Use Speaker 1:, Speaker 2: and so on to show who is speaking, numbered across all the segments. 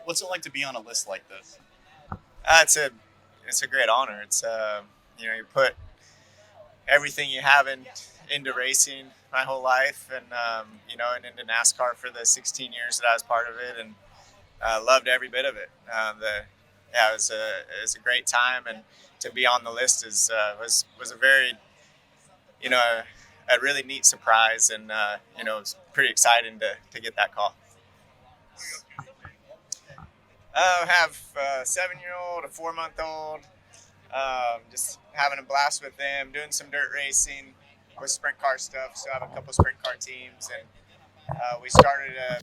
Speaker 1: What's it like to be on a list like this?
Speaker 2: It's a great honor. You put everything you have into racing my whole life, and into NASCAR for the 16 years that I was part of it, and loved every bit of it. It was a great time, and to be on the list was a very a really neat surprise, and it was pretty exciting to get that call. I have a 7-year old, a 4-month old. Just having a blast with them, doing some dirt racing with sprint car stuff. So I have a couple sprint car teams, and we started a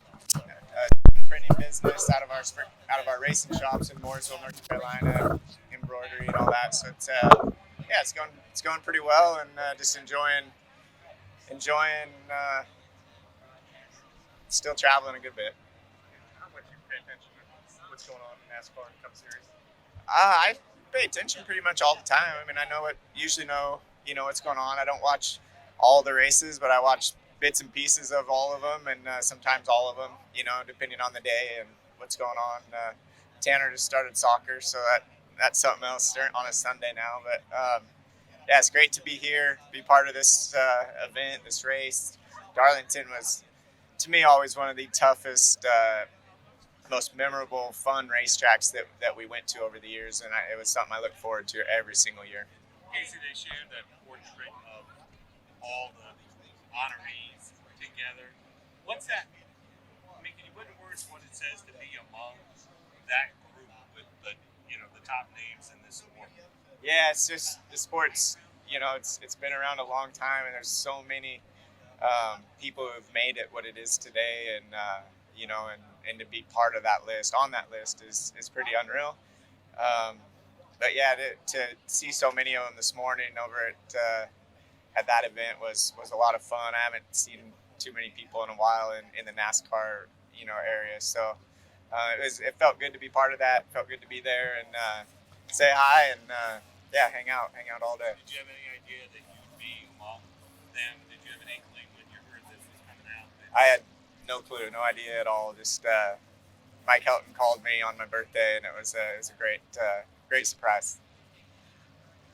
Speaker 2: printing business out of our racing shops in Mooresville, North Carolina, embroidery and all that. So it's going pretty well, and just enjoying still traveling a good bit.
Speaker 1: How much you pay attention to what's going on in NASCAR and Cup Series?
Speaker 2: I pay attention pretty much all the time. I mean, I usually know what's going on. I don't watch all the races, but I watch bits and pieces of all of them, and sometimes all of them. Depending on the day and what's going on. Tanner just started soccer, so that's something else on a Sunday now. But yeah, it's great to be here, be part of this event, this race. Darlington was, to me, always one of the toughest, most memorable, fun racetracks that we went to over the years, and it was something I look forward to every single year.
Speaker 1: Kasey, they shared that portrait of all the honorees together. What's that? Can you put in words what it says to be among that group with the top names in this sport?
Speaker 2: Yeah, it's just the sports. It's been around a long time, and there's so many people who've made it what it is today, and and to be part of that list, on that list, is pretty unreal. But yeah, to see so many of them this morning over at that event was a lot of fun. I haven't seen too many people in a while in the NASCAR area, so it felt good to be part of that. It felt good to be there and say hi and yeah, hang out all day.
Speaker 1: Did you have any idea that you'd be among them? Did you have an inkling when you heard this was coming out?
Speaker 2: I had no clue, no idea at all. Just Mike Helton called me on my birthday, and it was a great surprise.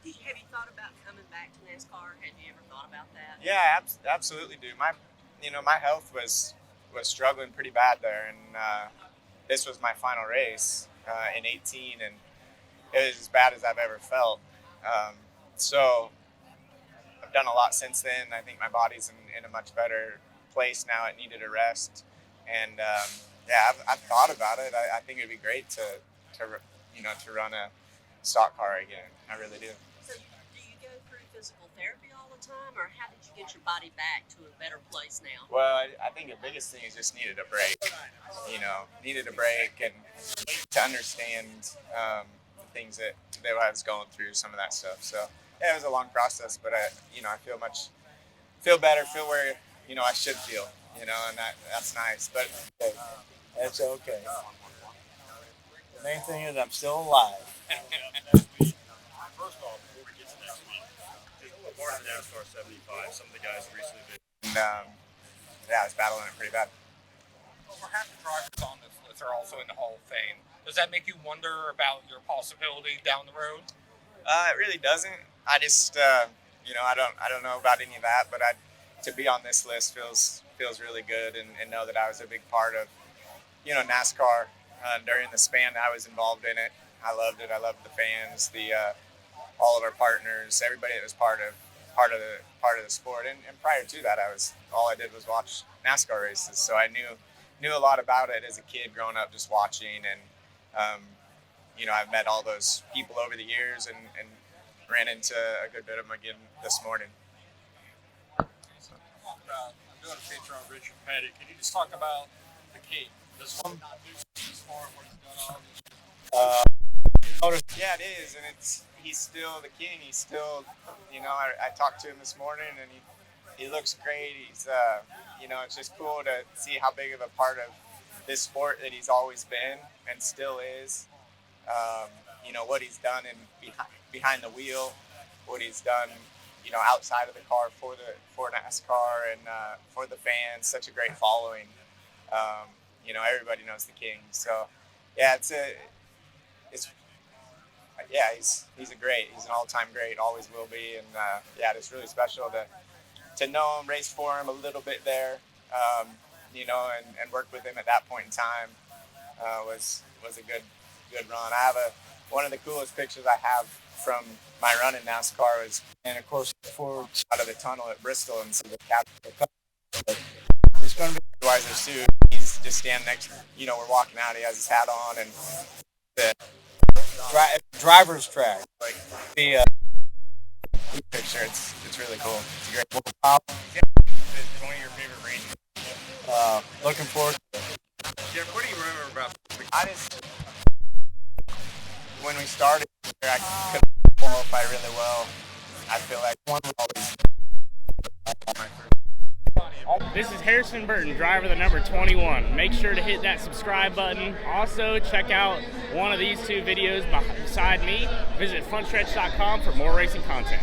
Speaker 3: Have you thought about coming back to NASCAR? Had you ever thought about that?
Speaker 2: Yeah, absolutely, dude. My health was struggling pretty bad there, and this was my final race in 18, and it was as bad as I've ever felt. So I've done a lot since then. I think my body's in a much better place now. It needed a rest, and yeah, I've thought about it. I think it'd be great to run a stock car again. I really do.
Speaker 3: So do you go through physical therapy all the time, or how did you get your body back to a better place now?
Speaker 2: Well, I think the biggest thing is just needed a break. Needed a break and to understand the things that I was going through, some of that stuff. So yeah, it was a long process, but I feel better, feel where I should feel, and that's nice. But
Speaker 4: That's okay. The main thing is I'm still alive.
Speaker 1: First off, before we get to next week, just part of the NASCAR 75, some of the guys have recently been.
Speaker 2: and yeah, I was battling it pretty bad.
Speaker 5: Over half the drivers on this list are also in the Hall of Fame. Does that make you wonder about your possibility down the road?
Speaker 2: It really doesn't. I just I don't know about any of that, but to be on this list feels really good, and know that I was a big part of NASCAR during the span that I was involved in it. I loved it. I loved the fans, all of our partners, everybody that was part of the sport. And prior to that, all I did was watch NASCAR races, so I knew a lot about it as a kid growing up, just watching. And I've met all those people over the years, and ran into a good bit of them again this morning.
Speaker 5: I'm doing a feature on Richard Petty. Can you just talk about the King? Does one not do things for him? What he's done on?
Speaker 2: Yeah, it is, and he's still the king. He's still, I talked to him this morning, and he looks great. He's, it's just cool to see how big of a part of this sport that he's always been and still is. What he's done behind the wheel, what he's done, outside of the car for NASCAR and for the fans. Such a great following. Everybody knows the king. So yeah, it's yeah, he's a great. He's an all-time great. Always will be. And yeah, it's really special to know him, race for him a little bit there, you know, and work with him at that point in time was a good run. I have one of the coolest pictures I have from my run in NASCAR was, and of course, before out of the tunnel at Bristol and see the captain. It's going to be Weiser suit. He's just standing next. You know, we're walking out. He has his hat on and the
Speaker 4: driver's track.
Speaker 2: Like the picture. It's really cool. It's a great.
Speaker 1: It's one of your favorite races.
Speaker 4: Looking forward to it.
Speaker 1: Jeff, what do you remember about?
Speaker 2: I just when we started, I could qualify really well. I feel like one was always.
Speaker 6: This is Harrison Burton, driver the number 21. Make sure to hit that subscribe button. Also, check out one of these two videos beside me. Visit frontstretch.com for more racing content.